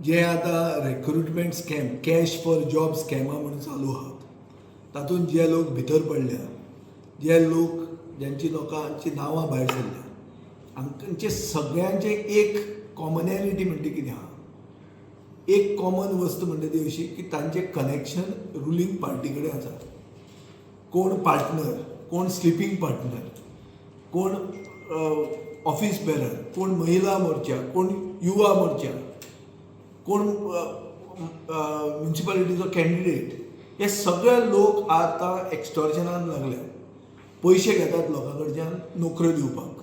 जे आता recruitment scam cash for job स्कॅमा म्हणून चालू आहात तातूंत जे लोक भितर पडल्या, जे लोक ज्यांची लोकांची नांवां भायर सरल्या, हांचे सगळ्यांचे एक कॉमनॅलिटी म्हणटा कितें आहा, एक कॉमन वस्त म्हणटा ती अशी की तांचे कनेक्शन रुलींग पार्टी कडेन आसा. कोण पार्टनर, कोण स्लिपींग पार्टनर, कोण ऑफिस बेरर, कोण महिला मोर्चा, कोण युवा मोर्चा, कोण म्युन्सिपालिटीचो कॅन्डिडेट, हे सगळे लोक आतां एक्स्टॉर्शनान लागल्या. पयशे घेतात लोकां कडच्यान नोकऱ्यो दिवपाक.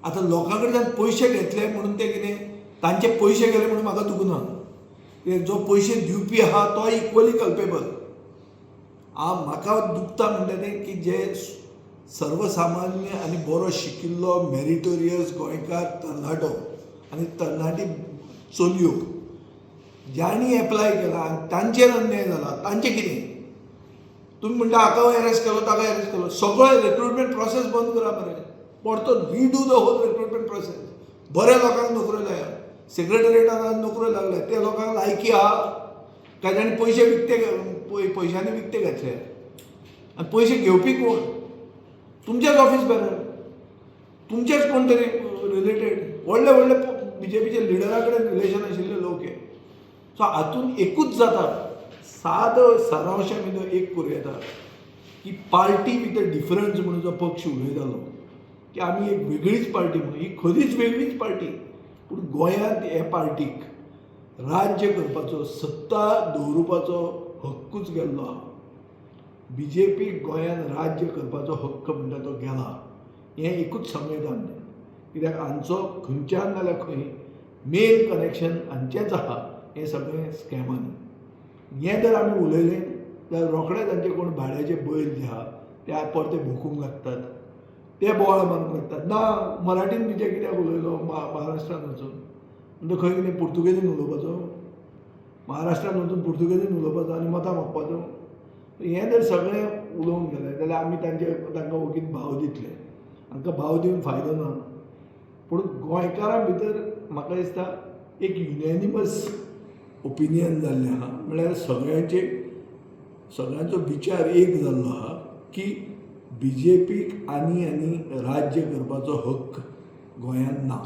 आतां लोकां कडच्यान पयशे घेतले म्हणून ते कितें तांचे पयशे गेले म्हणून म्हाका दुखना. जो पयशे दिवपी आहा तो इक्वली कल्पेबल. म्हाका दुखता म्हणटा तें की जे सर्वसामान्य आनी बरो शिकिल्लो मेरिटोरियस गोंयकार तरणाटो आनी तरणाटी चलयो ज्यांनी एप्लाय केला आनी तांचेर अन्याय जाला, तांचें कितें? तुमी म्हणटा हाका एरेस्ट केलो, ताका एरेस्ट केलो. सगळें रिक्रुटमेंट प्रोसेस बंद करा मरे. परतो redo the whole recruitment process. बऱ्या लोकांक नोकऱ्यो लाया. सेक्रेटरिएटान नोकऱ्यो लागल्या. त्या लोकांक लायकी आहा काय तांणी पयशे पयशांनी विकते घातले. आनी पयशे घेवपी कोण? तुमचेच ऑफिस बेरर, तुमचेच कोण तरी रिलेटेड व्हडले व्हडले बीजेपीचे लिडरा कडेन रिलेशन आशिल्ले लोक हे. सो हातूंत एकूच जाता, सादो सारांश भितर एक करूं येता की पार्टी विथ अ डिफरन्स म्हणून जो पक्ष उलयतालो की आमी एक वेगळीच पार्टी म्हणून, ही खरीच वेगळीच पार्टी. पूण गोंयांत हे पार्टीक राज्य करपाचो, सत्ता दवरुपाचो हक्कूच गेल्लो आहा. बीजेपी गोंयांत राज्य करपाचो हक्क म्हणटा तो गेला. हें एकूच सांगयता आमी. कित्याक हांचो खंयच्यान नाल्यार खंय मेन कनेक्शन हांचेंच आहा हें सगळें स्कॅमांनी. हें जर आमी उलयलें जाल्यार रोखडेच तांचे कोण भाड्याचे बैल जे आहा ते परते भोकूंक लागतात, ते बोवाळ मारूंक लागतात. ना मराठीन बीजे कित्याक उलयलो महाराष्ट्रांत वचून? म्हणजे खंय कितें पुर्तुगेजीन उलोवपाचो? महाराष्ट्रांत वचून पुर्तुगेजीन उलोवपाचो आनी मतां मागपाचो? हें जर सगळें उलोवंक गेलें जाल्यार आमी तांकां वगीच भाव दितले. हांकां भाव दिवन फायदो ना. पूण गोंयकारां भितर म्हाका दिसता एक युनॅनिमस ओपिनियन जाल्लें आहा. म्हळ्यार सगळ्यांचो विचार एक जाल्लो आहा की बीजेपीक आनी राज्य करपाचो हक्क गोंयांत ना.